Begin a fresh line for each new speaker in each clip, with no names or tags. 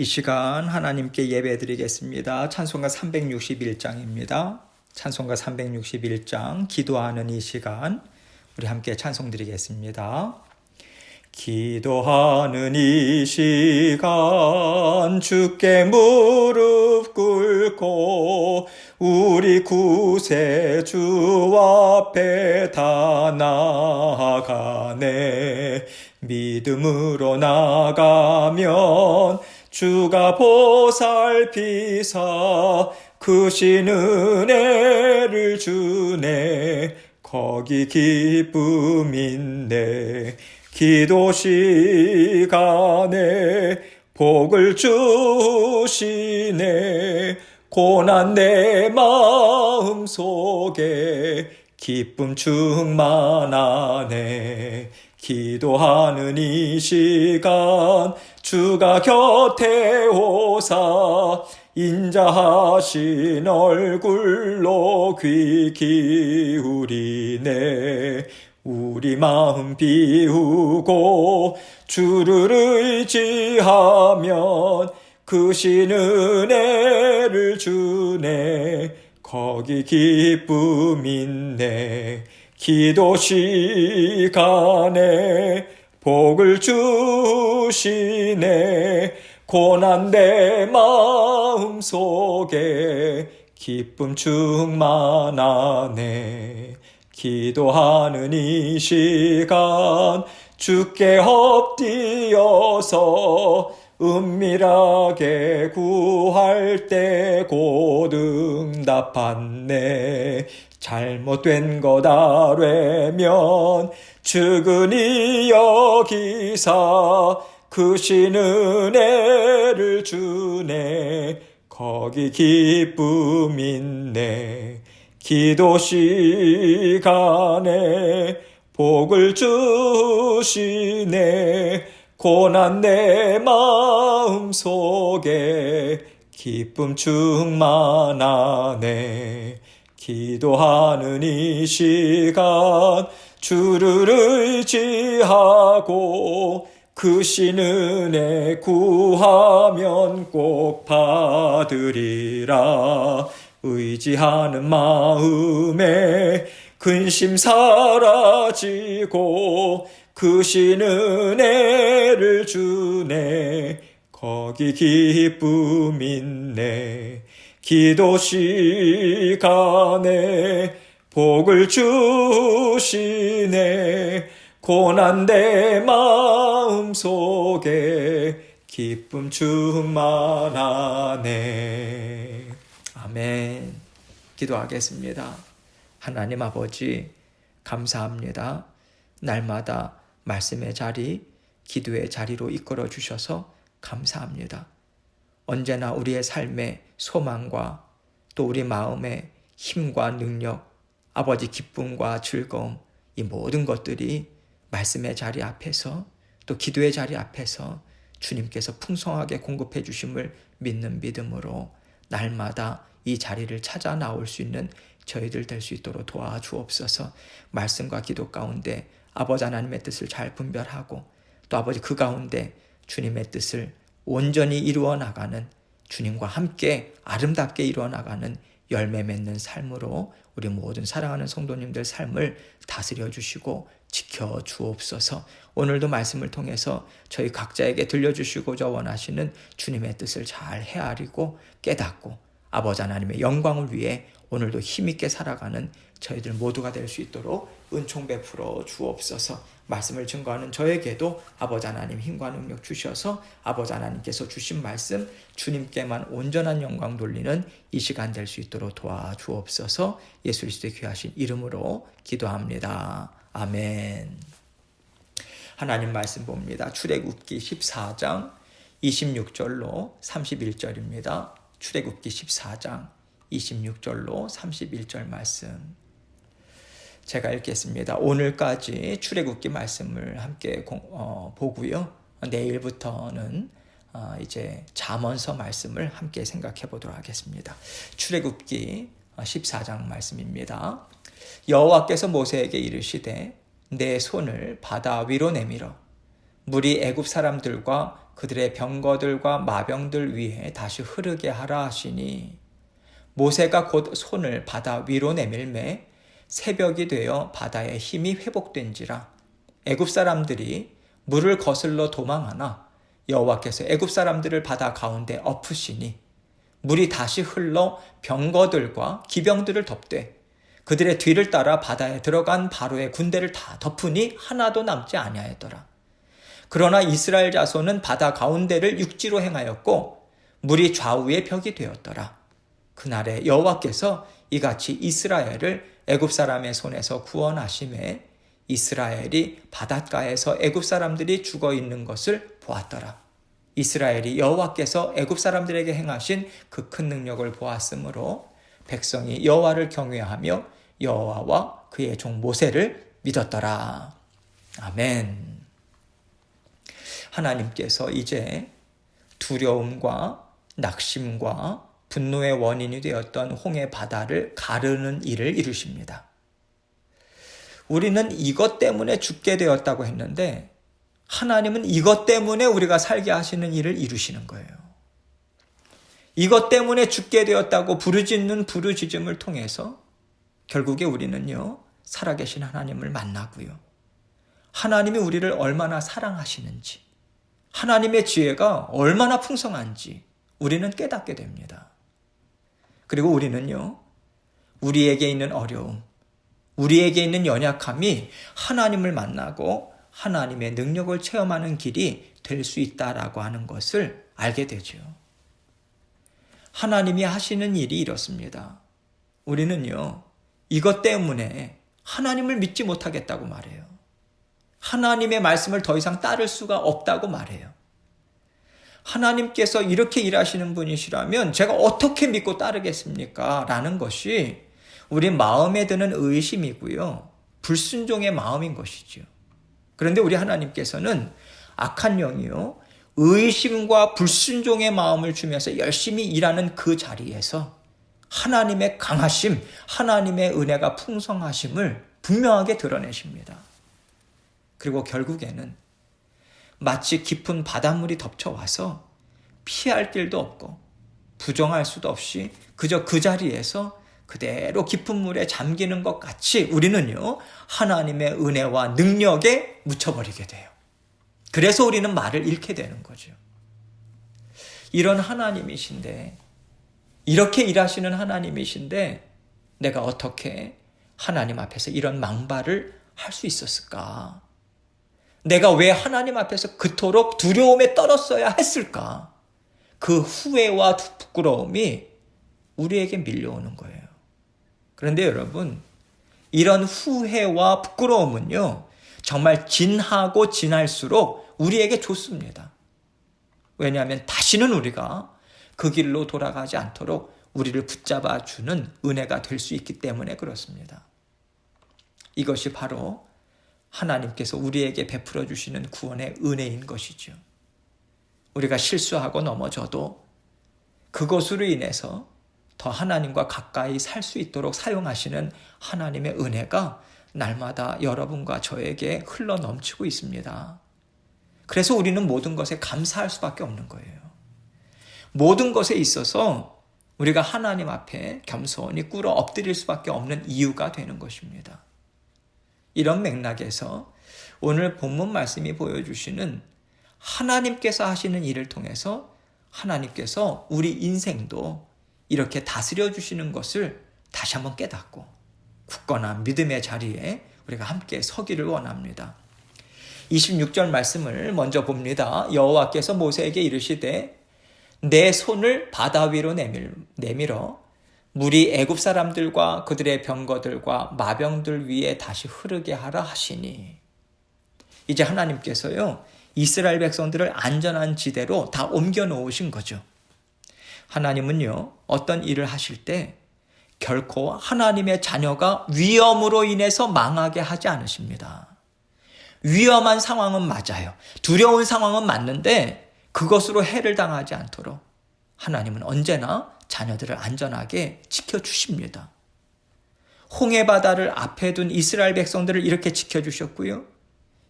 이 시간 하나님께 예배드리겠습니다. 찬송가 361장입니다. 찬송가 361장 기도하는 이 시간 우리 함께 찬송 드리겠습니다. 기도하는 이 시간 주께 무릎 꿇고 우리 구세주 앞에 다 나아가네. 믿음으로 나가면 주가 보살피사 크신 은혜를 주네. 거기 기쁨 있네. 기도 시간에 복을 주시네. 고난 내 마음 속에 기쁨 충만하네. 기도하는 이 시간 주가 곁에 오사 인자하신 얼굴로 귀 기울이네. 우리 마음 비우고 주를 의지하면 크신 은혜를 주네. 거기 기쁨 있네. 기도 시간에 복을 주시네. 고난 내 마음 속에 기쁨 충만하네. 기도하는 이 시간 주께 엎드려서 은밀하게 구할 때 곧 응답받네. 잘못된 것 아뢰면 측은히 여기사 크신 은혜를 주네. 거기 기쁨 있네. 기도 시간에 복을 주시네. 고난 내 마음 속에 기쁨 충만하네. 기도하는 이 시간 주를 의지하고 크신 은혜 구하면 꼭 받으리라. 의지하는 마음에 근심 사라지고 크신 은혜를 주네. 거기 기쁨 있네. 기도 시간에 복을 주시네. 고난 내 마음 속에 기쁨 충만하네. 아멘. 기도하겠습니다. 하나님 아버지 감사합니다. 날마다 말씀의 자리, 기도의 자리로 이끌어 주셔서 감사합니다. 언제나 우리의 삶의 소망과 또 우리 마음의 힘과 능력, 아버지 기쁨과 즐거움, 이 모든 것들이 말씀의 자리 앞에서 또 기도의 자리 앞에서 주님께서 풍성하게 공급해 주심을 믿는 믿음으로 날마다 이 자리를 찾아 나올 수 있는 저희들 될 수 있도록 도와주옵소서. 말씀과 기도 가운데 아버지 하나님의 뜻을 잘 분별하고 또 아버지 그 가운데 주님의 뜻을 온전히 이루어 나가는, 주님과 함께 아름답게 이루어 나가는 열매 맺는 삶으로 우리 모든 사랑하는 성도님들 삶을 다스려 주시고 지켜 주옵소서. 오늘도 말씀을 통해서 저희 각자에게 들려주시고자 원하시는 주님의 뜻을 잘 헤아리고 깨닫고 아버지 하나님의 영광을 위해 오늘도 힘있게 살아가는 저희들 모두가 될 수 있도록 은총 베풀어 주옵소서. 말씀을 증거하는 저에게도 아버지 하나님 힘과 능력 주셔서 아버지 하나님께서 주신 말씀 주님께만 온전한 영광 돌리는 이 시간 될 수 있도록 도와주옵소서. 예수 그리스도의 귀하신 이름으로 기도합니다. 아멘. 하나님 말씀 봅니다. 출애굽기 14장 26절로 31절입니다. 출애굽기 14장 26절로 31절 말씀 제가 읽겠습니다. 오늘까지 출애굽기 말씀을 함께 보고요. 내일부터는 이제 잠언서 말씀을 함께 생각해 보도록 하겠습니다. 출애굽기 14장 말씀입니다. 여호와께서 모세에게 이르시되 내 손을 바다 위로 내밀어 물이 애굽 사람들과 그들의 병거들과 마병들 위에 다시 흐르게 하라 하시니 모세가 곧 손을 바다 위로 내밀매 새벽이 되어 바다의 힘이 회복된지라 애굽 사람들이 물을 거슬러 도망하나 여호와께서 애굽 사람들을 바다 가운데 엎으시니 물이 다시 흘러 병거들과 기병들을 덮되 그들의 뒤를 따라 바다에 들어간 바로의 군대를 다 덮으니 하나도 남지 아니하였더라. 그러나 이스라엘 자손은 바다 가운데를 육지로 행하였고 물이 좌우의 벽이 되었더라. 그날에 여호와께서 이같이 이스라엘을 애굽 사람의 손에서 구원하심에 이스라엘이 바닷가에서 애굽 사람들이 죽어 있는 것을 보았더라. 이스라엘이 여호와께서 애굽 사람들에게 행하신 그 큰 능력을 보았으므로 백성이 여호와를 경외하며 여호와와 그의 종 모세를 믿었더라. 아멘. 하나님께서 이제 두려움과 낙심과 분노의 원인이 되었던 홍해 바다를 가르는 일을 이루십니다. 우리는 이것 때문에 죽게 되었다고 했는데 하나님은 이것 때문에 우리가 살게 하시는 일을 이루시는 거예요. 이것 때문에 죽게 되었다고 부르짖는 부르짖음을 통해서 결국에 우리는요, 살아계신 하나님을 만나고요. 하나님이 우리를 얼마나 사랑하시는지, 하나님의 지혜가 얼마나 풍성한지 우리는 깨닫게 됩니다. 그리고 우리는요, 우리에게 있는 어려움, 우리에게 있는 연약함이 하나님을 만나고 하나님의 능력을 체험하는 길이 될 수 있다라고 하는 것을 알게 되죠. 하나님이 하시는 일이 이렇습니다. 우리는요, 이것 때문에 하나님을 믿지 못하겠다고 말해요. 하나님의 말씀을 더 이상 따를 수가 없다고 말해요. 하나님께서 이렇게 일하시는 분이시라면 제가 어떻게 믿고 따르겠습니까? 라는 것이 우리 마음에 드는 의심이고요. 불순종의 마음인 것이죠. 그런데 우리 하나님께서는 악한 영이요, 의심과 불순종의 마음을 주면서 열심히 일하는 그 자리에서 하나님의 강하심, 하나님의 은혜가 풍성하심을 분명하게 드러내십니다. 그리고 결국에는 마치 깊은 바닷물이 덮쳐와서 피할 길도 없고 부정할 수도 없이 그저 그 자리에서 그대로 깊은 물에 잠기는 것 같이 우리는요, 하나님의 은혜와 능력에 묻혀버리게 돼요. 그래서 우리는 말을 잃게 되는 거죠. 이런 하나님이신데, 이렇게 일하시는 하나님이신데 내가 어떻게 하나님 앞에서 이런 망발을 할 수 있었을까? 내가 왜 하나님 앞에서 그토록 두려움에 떨었어야 했을까? 그 후회와 부끄러움이 우리에게 밀려오는 거예요. 그런데 여러분, 이런 후회와 부끄러움은요, 정말 진하고 진할수록 우리에게 좋습니다. 왜냐하면 다시는 우리가 그 길로 돌아가지 않도록 우리를 붙잡아 주는 은혜가 될 수 있기 때문에 그렇습니다. 이것이 바로 하나님께서 우리에게 베풀어 주시는 구원의 은혜인 것이죠. 우리가 실수하고 넘어져도 그것으로 인해서 더 하나님과 가까이 살 수 있도록 사용하시는 하나님의 은혜가 날마다 여러분과 저에게 흘러 넘치고 있습니다. 그래서 우리는 모든 것에 감사할 수밖에 없는 거예요. 모든 것에 있어서 우리가 하나님 앞에 겸손히 꿇어 엎드릴 수밖에 없는 이유가 되는 것입니다. 이런 맥락에서 오늘 본문 말씀이 보여주시는 하나님께서 하시는 일을 통해서 하나님께서 우리 인생도 이렇게 다스려 주시는 것을 다시 한번 깨닫고 굳건한 믿음의 자리에 우리가 함께 서기를 원합니다. 26절 말씀을 먼저 봅니다. 여호와께서 모세에게 이르시되 내 손을 바다 위로 내밀어 물이 애굽 사람들과 그들의 병거들과 마병들 위에 다시 흐르게 하라 하시니, 이제 하나님께서요, 이스라엘 백성들을 안전한 지대로 다 옮겨 놓으신 거죠. 하나님은요, 어떤 일을 하실 때 결코 하나님의 자녀가 위험으로 인해서 망하게 하지 않으십니다. 위험한 상황은 맞아요. 두려운 상황은 맞는데 그것으로 해를 당하지 않도록 하나님은 언제나 자녀들을 안전하게 지켜주십니다. 홍해 바다를 앞에 둔 이스라엘 백성들을 이렇게 지켜주셨고요.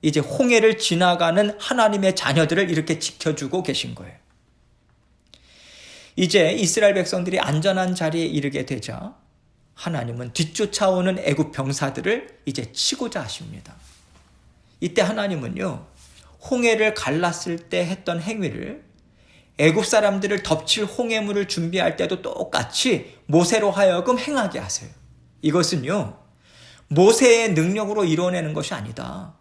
이제 홍해를 지나가는 하나님의 자녀들을 이렇게 지켜주고 계신 거예요. 이제 이스라엘 백성들이 안전한 자리에 이르게 되자 하나님은 뒤쫓아오는 애굽 병사들을 이제 치고자 하십니다. 이때 하나님은요, 홍해를 갈랐을 때 했던 행위를 애굽 사람들을 덮칠 홍해물을 준비할 때도 똑같이 모세로 하여금 행하게 하세요. 이것은요, 모세의 능력으로 이루어내는 것이 아니다.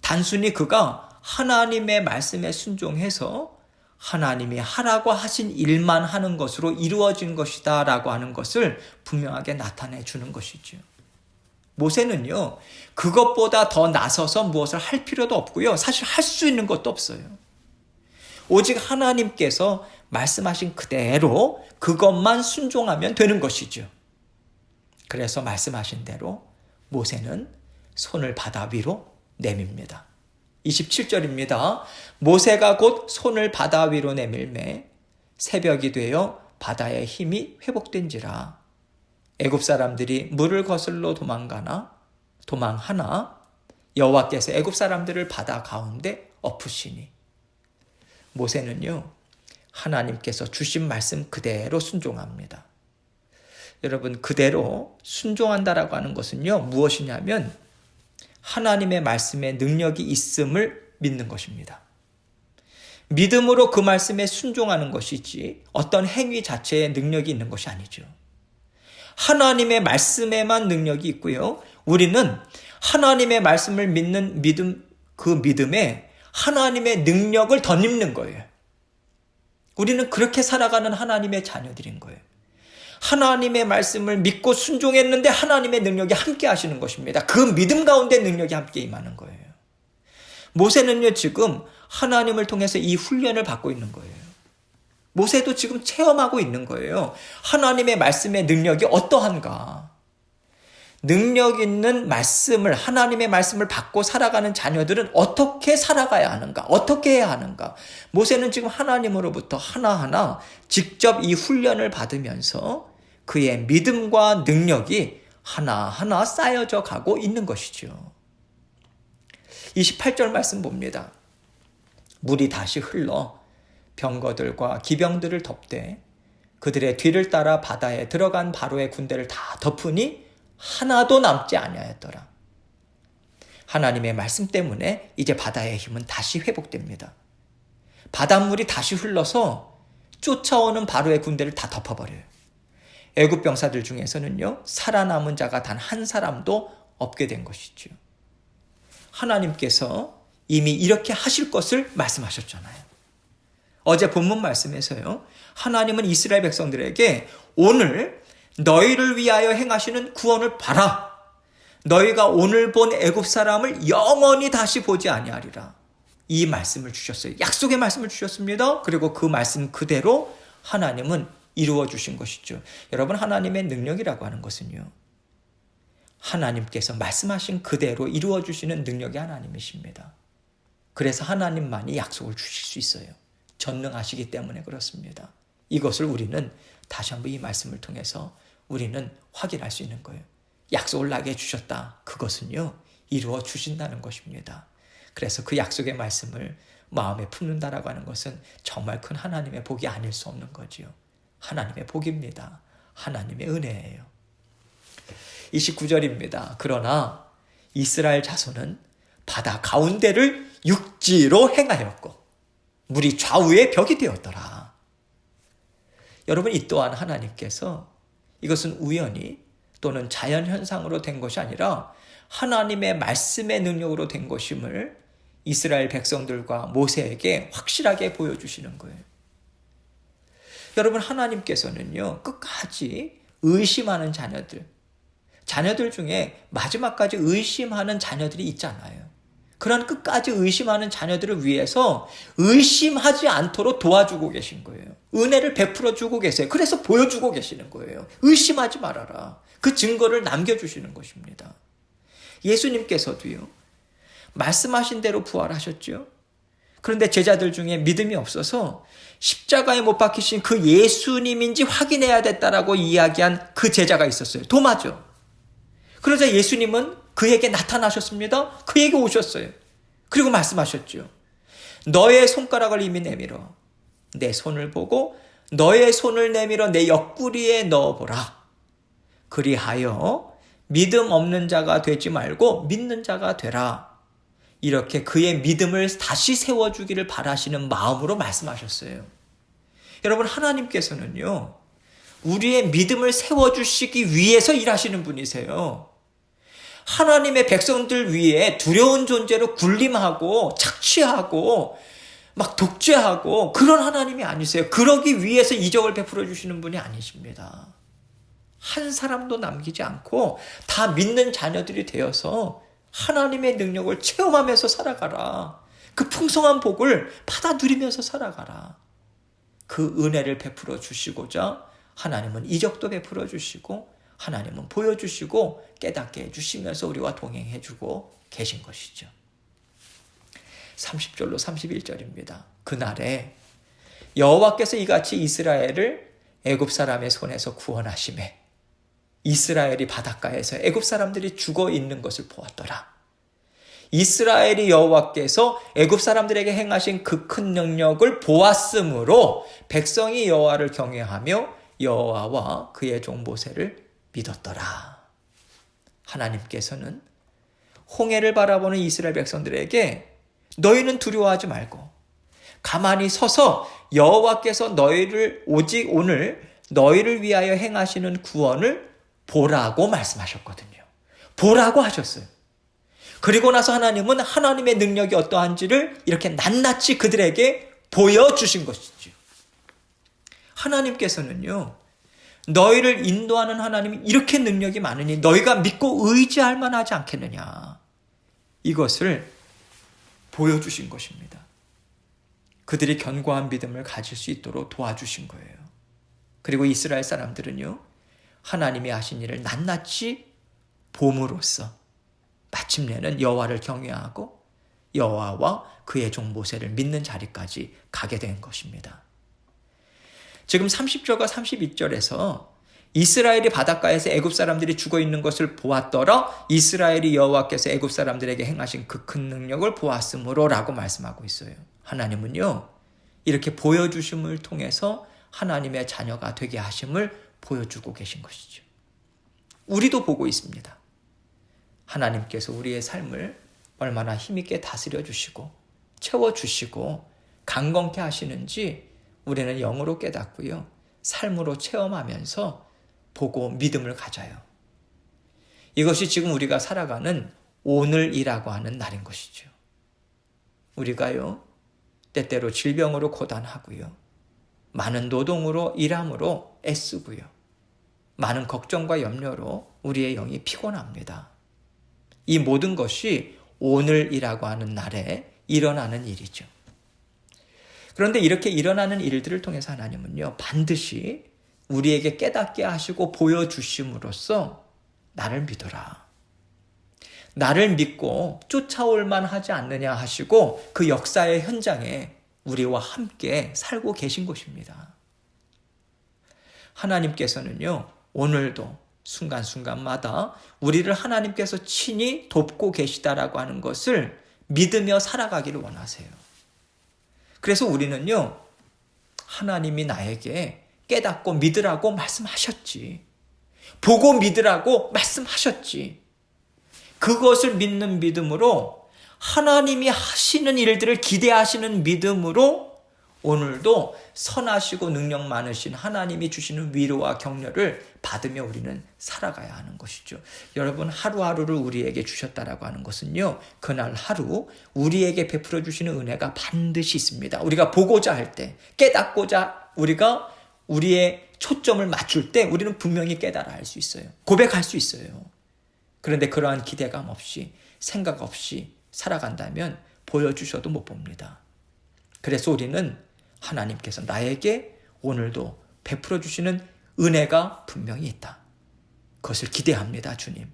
단순히 그가 하나님의 말씀에 순종해서 하나님이 하라고 하신 일만 하는 것으로 이루어진 것이다 라고 하는 것을 분명하게 나타내 주는 것이죠. 모세는요, 그것보다 더 나서서 무엇을 할 필요도 없고요. 사실 할 수 있는 것도 없어요. 오직 하나님께서 말씀하신 그대로 그것만 순종하면 되는 것이죠. 그래서 말씀하신 대로 모세는 손을 바다 위로 내밉니다. 27절입니다. 모세가 곧 손을 바다 위로 내밀매 새벽이 되어 바다의 힘이 회복된지라. 애굽 사람들이 물을 거슬러 도망하나 여호와께서 애굽 사람들을 바다 가운데 엎으시니. 모세는요, 하나님께서 주신 말씀 그대로 순종합니다. 여러분, 그대로 순종한다라고 하는 것은요, 무엇이냐면 하나님의 말씀에 능력이 있음을 믿는 것입니다. 믿음으로 그 말씀에 순종하는 것이지 어떤 행위 자체에 능력이 있는 것이 아니죠. 하나님의 말씀에만 능력이 있고요. 우리는 하나님의 말씀을 믿는 믿음, 그 믿음에 하나님의 능력을 덧입는 거예요. 우리는 그렇게 살아가는 하나님의 자녀들인 거예요. 하나님의 말씀을 믿고 순종했는데 하나님의 능력이 함께 하시는 것입니다. 그 믿음 가운데 능력이 함께 임하는 거예요. 모세는요, 지금 하나님을 통해서 이 훈련을 받고 있는 거예요. 모세도 지금 체험하고 있는 거예요. 하나님의 말씀의 능력이 어떠한가. 능력 있는 말씀을, 하나님의 말씀을 받고 살아가는 자녀들은 어떻게 살아가야 하는가, 어떻게 해야 하는가. 모세는 지금 하나님으로부터 하나하나 직접 이 훈련을 받으면서 그의 믿음과 능력이 하나하나 쌓여져 가고 있는 것이죠. 28절 말씀 봅니다. 물이 다시 흘러 병거들과 기병들을 덮되 그들의 뒤를 따라 바다에 들어간 바로의 군대를 다 덮으니 하나도 남지 아니하였더라. 하나님의 말씀 때문에 이제 바다의 힘은 다시 회복됩니다. 바닷물이 다시 흘러서 쫓아오는 바로의 군대를 다 덮어버려요. 애굽 병사들 중에서는요, 살아남은 자가 단 한 사람도 없게 된 것이죠. 하나님께서 이미 이렇게 하실 것을 말씀하셨잖아요. 어제 본문 말씀에서요, 하나님은 이스라엘 백성들에게 오늘 너희를 위하여 행하시는 구원을 봐라. 너희가 오늘 본 애굽 사람을 영원히 다시 보지 아니하리라. 이 말씀을 주셨어요. 약속의 말씀을 주셨습니다. 그리고 그 말씀 그대로 하나님은 이루어 주신 것이죠. 여러분, 하나님의 능력이라고 하는 것은요, 하나님께서 말씀하신 그대로 이루어 주시는 능력이 하나님이십니다. 그래서 하나님만이 약속을 주실 수 있어요. 전능하시기 때문에 그렇습니다. 이것을 우리는 다시 한번 이 말씀을 통해서 우리는 확인할 수 있는 거예요. 약속을 나게 해주셨다. 그것은요, 이루어 주신다는 것입니다. 그래서 그 약속의 말씀을 마음에 품는다라고 하는 것은 정말 큰 하나님의 복이 아닐 수 없는 거지요. 하나님의 복입니다. 하나님의 은혜예요. 29절입니다. 그러나 이스라엘 자손은 바다 가운데를 육지로 행하였고 물이 좌우의 벽이 되었더라. 여러분, 이 또한 하나님께서 이것은 우연히 또는 자연현상으로 된 것이 아니라 하나님의 말씀의 능력으로 된 것임을 이스라엘 백성들과 모세에게 확실하게 보여주시는 거예요. 여러분, 하나님께서는요, 끝까지 의심하는 자녀들 중에 마지막까지 의심하는 자녀들이 있잖아요. 그런 끝까지 의심하는 자녀들을 위해서 의심하지 않도록 도와주고 계신 거예요. 은혜를 베풀어 주고 계세요. 그래서 보여주고 계시는 거예요. 의심하지 말아라. 그 증거를 남겨주시는 것입니다. 예수님께서도요, 말씀하신 대로 부활하셨죠. 그런데 제자들 중에 믿음이 없어서 십자가에 못 박히신 그 예수님인지 확인해야 됐다라고 이야기한 그 제자가 있었어요. 도마죠. 그러자 예수님은 그에게 나타나셨습니다. 그에게 오셨어요. 그리고 말씀하셨죠. 너의 손가락을 이미 내밀어 내 손을 보고 너의 손을 내밀어 내 옆구리에 넣어보라. 그리하여 믿음 없는 자가 되지 말고 믿는 자가 되라. 이렇게 그의 믿음을 다시 세워주기를 바라시는 마음으로 말씀하셨어요. 여러분, 하나님께서는요, 우리의 믿음을 세워주시기 위해서 일하시는 분이세요. 하나님의 백성들 위에 두려운 존재로 군림하고 착취하고 막 독재하고 그런 하나님이 아니세요. 그러기 위해서 이적을 베풀어 주시는 분이 아니십니다. 한 사람도 남기지 않고 다 믿는 자녀들이 되어서 하나님의 능력을 체험하면서 살아가라. 그 풍성한 복을 받아 누리면서 살아가라. 그 은혜를 베풀어 주시고자 하나님은 이적도 베풀어 주시고 하나님은 보여주시고 깨닫게 해주시면서 우리와 동행해주고 계신 것이죠. 30절로 31절입니다. 그날에 여호와께서 이같이 이스라엘을 애굽 사람의 손에서 구원하시매 이스라엘이 바닷가에서 애굽 사람들이 죽어 있는 것을 보았더라. 이스라엘이 여호와께서 애굽 사람들에게 행하신 그 큰 능력을 보았으므로 백성이 여호와를 경외하며 여호와와 그의 종 모세를 믿었더라. 하나님께서는 홍해를 바라보는 이스라엘 백성들에게 너희는 두려워하지 말고 가만히 서서 여호와께서 너희를 오직 오늘 너희를 위하여 행하시는 구원을 보라고 말씀하셨거든요. 보라고 하셨어요. 그리고 나서 하나님은 하나님의 능력이 어떠한지를 이렇게 낱낱이 그들에게 보여주신 것이죠. 하나님께서는요, 너희를 인도하는 하나님이 이렇게 능력이 많으니 너희가 믿고 의지할 만하지 않겠느냐. 이것을 보여주신 것입니다. 그들이 견고한 믿음을 가질 수 있도록 도와주신 거예요. 그리고 이스라엘 사람들은요, 하나님이 하신 일을 낱낱이 봄으로써 마침내는 여호와를 경외하고 여호와와 그의 종 모세를 믿는 자리까지 가게 된 것입니다. 지금 30절과 32절에서 이스라엘이 바닷가에서 애굽 사람들이 죽어 있는 것을 보았더라. 이스라엘이 여호와께서 애굽 사람들에게 행하신 그 큰 능력을 보았으므로 라고 말씀하고 있어요. 하나님은요, 이렇게 보여주심을 통해서 하나님의 자녀가 되게 하심을 보여주고 계신 것이죠. 우리도 보고 있습니다. 하나님께서 우리의 삶을 얼마나 힘있게 다스려 주시고 채워주시고 강건케 하시는지 우리는 영으로 깨닫고요, 삶으로 체험하면서 보고 믿음을 가져요. 이것이 지금 우리가 살아가는 오늘이라고 하는 날인 것이죠. 우리가요, 때때로 질병으로 고단하고요, 많은 노동으로 일함으로 애쓰고요, 많은 걱정과 염려로 우리의 영이 피곤합니다. 이 모든 것이 오늘이라고 하는 날에 일어나는 일이죠. 그런데 이렇게 일어나는 일들을 통해서 하나님은요, 반드시 우리에게 깨닫게 하시고 보여주심으로써 나를 믿어라, 나를 믿고 쫓아올 만하지 않느냐 하시고 그 역사의 현장에 우리와 함께 살고 계신 것입니다. 하나님께서는요, 오늘도 순간순간마다 우리를 하나님께서 친히 돕고 계시다라고 하는 것을 믿으며 살아가기를 원하세요. 그래서 우리는요, 하나님이 나에게 깨닫고 믿으라고 말씀하셨지, 보고 믿으라고 말씀하셨지, 그것을 믿는 믿음으로 하나님이 하시는 일들을 기대하시는 믿음으로 오늘도 선하시고 능력 많으신 하나님이 주시는 위로와 격려를 받으며 우리는 살아가야 하는 것이죠. 여러분, 하루하루를 우리에게 주셨다라고 하는 것은요, 그날 하루 우리에게 베풀어 주시는 은혜가 반드시 있습니다. 우리가 보고자 할 때, 깨닫고자 우리가 우리의 초점을 맞출 때 우리는 분명히 깨달아 할 수 있어요. 고백할 수 있어요. 그런데 그러한 기대감 없이, 생각 없이 살아간다면 보여주셔도 못 봅니다. 그래서 우리는 하나님께서 나에게 오늘도 베풀어 주시는 은혜가 분명히 있다, 그것을 기대합니다, 주님.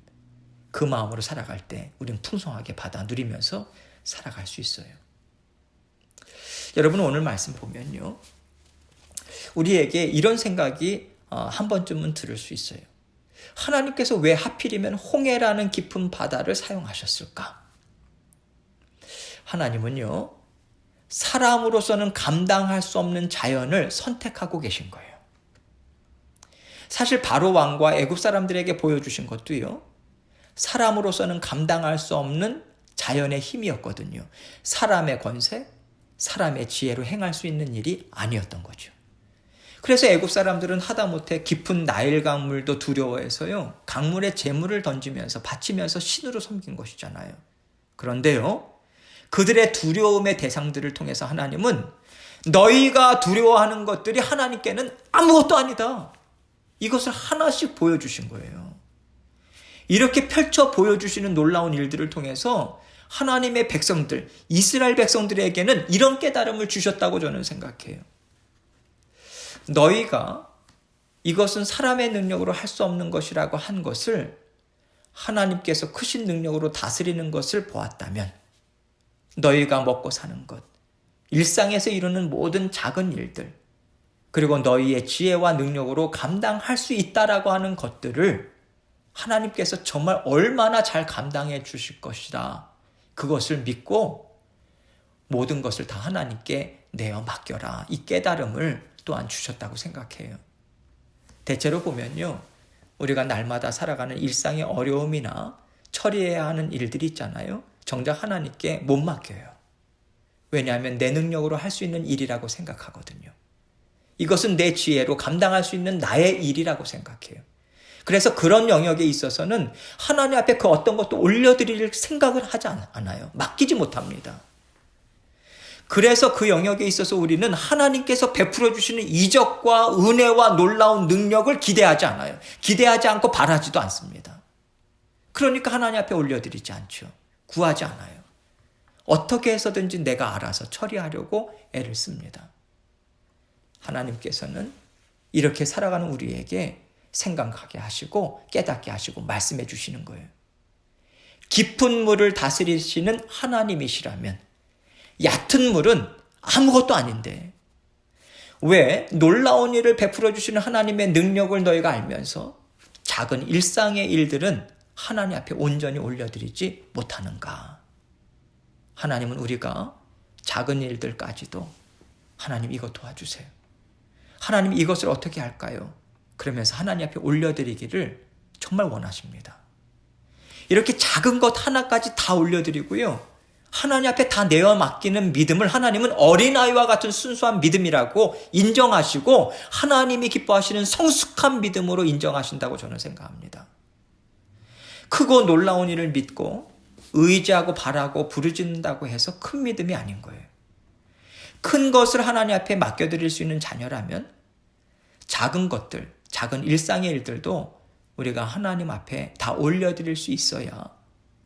그 마음으로 살아갈 때 우리는 풍성하게 받아 누리면서 살아갈 수 있어요. 여러분, 오늘 말씀 보면요, 우리에게 이런 생각이 한 번쯤은 들을 수 있어요. 하나님께서 왜 하필이면 홍해라는 깊은 바다를 사용하셨을까? 하나님은요, 사람으로서는 감당할 수 없는 자연을 선택하고 계신 거예요. 사실 바로 왕과 애굽 사람들에게 보여주신 것도요, 사람으로서는 감당할 수 없는 자연의 힘이었거든요. 사람의 권세, 사람의 지혜로 행할 수 있는 일이 아니었던 거죠. 그래서 애굽 사람들은 하다못해 깊은 나일 강물도 두려워해서요, 강물에 재물을 던지면서 바치면서 신으로 섬긴 것이잖아요. 그런데요, 그들의 두려움의 대상들을 통해서 하나님은 너희가 두려워하는 것들이 하나님께는 아무것도 아니다, 이것을 하나씩 보여주신 거예요. 이렇게 펼쳐 보여주시는 놀라운 일들을 통해서 하나님의 백성들, 이스라엘 백성들에게는 이런 깨달음을 주셨다고 저는 생각해요. 너희가 이것은 사람의 능력으로 할 수 없는 것이라고 한 것을 하나님께서 크신 능력으로 다스리는 것을 보았다면, 너희가 먹고 사는 것, 일상에서 이루는 모든 작은 일들, 그리고 너희의 지혜와 능력으로 감당할 수 있다라고 하는 것들을 하나님께서 정말 얼마나 잘 감당해 주실 것이다, 그것을 믿고 모든 것을 다 하나님께 내어 맡겨라, 이 깨달음을 또한 주셨다고 생각해요. 대체로 보면요, 우리가 날마다 살아가는 일상의 어려움이나 처리해야 하는 일들이 있잖아요. 정작 하나님께 못 맡겨요. 왜냐하면 내 능력으로 할 수 있는 일이라고 생각하거든요. 이것은 내 지혜로 감당할 수 있는 나의 일이라고 생각해요. 그래서 그런 영역에 있어서는 하나님 앞에 그 어떤 것도 올려드릴 생각을 하지 않아요. 맡기지 못합니다. 그래서 그 영역에 있어서 우리는 하나님께서 베풀어 주시는 이적과 은혜와 놀라운 능력을 기대하지 않아요. 기대하지 않고 바라지도 않습니다. 그러니까 하나님 앞에 올려드리지 않죠. 구하지 않아요. 어떻게 해서든지 내가 알아서 처리하려고 애를 씁니다. 하나님께서는 이렇게 살아가는 우리에게 생각하게 하시고 깨닫게 하시고 말씀해 주시는 거예요. 깊은 물을 다스리시는 하나님이시라면 얕은 물은 아무것도 아닌데 왜 놀라운 일을 베풀어 주시는 하나님의 능력을 너희가 알면서 작은 일상의 일들은 하나님 앞에 온전히 올려드리지 못하는가? 하나님은 우리가 작은 일들까지도 하나님 이것 도와주세요, 하나님 이것을 어떻게 할까요? 그러면서 하나님 앞에 올려드리기를 정말 원하십니다. 이렇게 작은 것 하나까지 다 올려드리고요, 하나님 앞에 다 내어 맡기는 믿음을 하나님은 어린아이와 같은 순수한 믿음이라고 인정하시고 하나님이 기뻐하시는 성숙한 믿음으로 인정하신다고 저는 생각합니다. 크고 놀라운 일을 믿고 의지하고 바라고 부르짖는다고 해서 큰 믿음이 아닌 거예요. 큰 것을 하나님 앞에 맡겨드릴 수 있는 자녀라면 작은 것들, 작은 일상의 일들도 우리가 하나님 앞에 다 올려드릴 수 있어야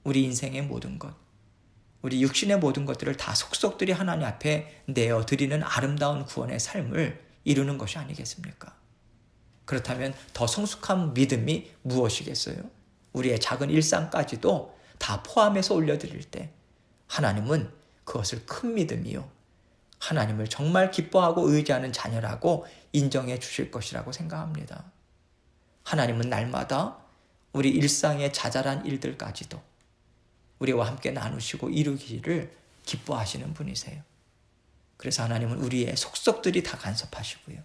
우리 인생의 모든 것, 우리 육신의 모든 것들을 다 속속들이 하나님 앞에 내어드리는 아름다운 구원의 삶을 이루는 것이 아니겠습니까? 그렇다면 더 성숙한 믿음이 무엇이겠어요? 우리의 작은 일상까지도 다 포함해서 올려드릴 때 하나님은 그것을 큰 믿음이요, 하나님을 정말 기뻐하고 의지하는 자녀라고 인정해 주실 것이라고 생각합니다. 하나님은 날마다 우리 일상의 자잘한 일들까지도 우리와 함께 나누시고 이루기를 기뻐하시는 분이세요. 그래서 하나님은 우리의 속속들이 다 간섭하시고요,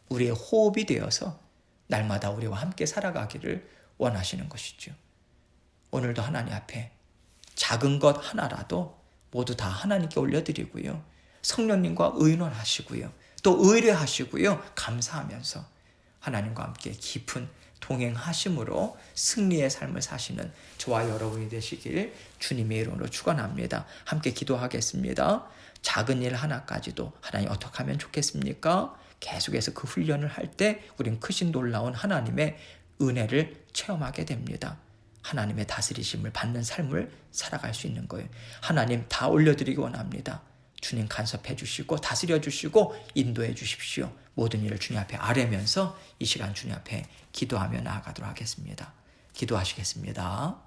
우리의 호흡이 되어서 날마다 우리와 함께 살아가기를 원하시는 것이죠. 오늘도 하나님 앞에 작은 것 하나라도 모두 다 하나님께 올려드리고요, 성령님과 의논하시고요, 또 의뢰하시고요, 감사하면서 하나님과 함께 깊은 동행하심으로 승리의 삶을 사시는 저와 여러분이 되시길 주님의 이름으로 축원합니다. 함께 기도하겠습니다. 작은 일 하나까지도 하나님 어떻게 하면 좋겠습니까? 계속해서 그 훈련을 할 때 우린 크신 놀라운 하나님의 은혜를 체험하게 됩니다. 하나님의 다스리심을 받는 삶을 살아갈 수 있는 거예요. 하나님 다 올려드리기 원합니다. 주님 간섭해 주시고 다스려 주시고 인도해 주십시오. 모든 일을 주님 앞에 아뢰면서 이 시간 주님 앞에 기도하며 나아가도록 하겠습니다. 기도하시겠습니다.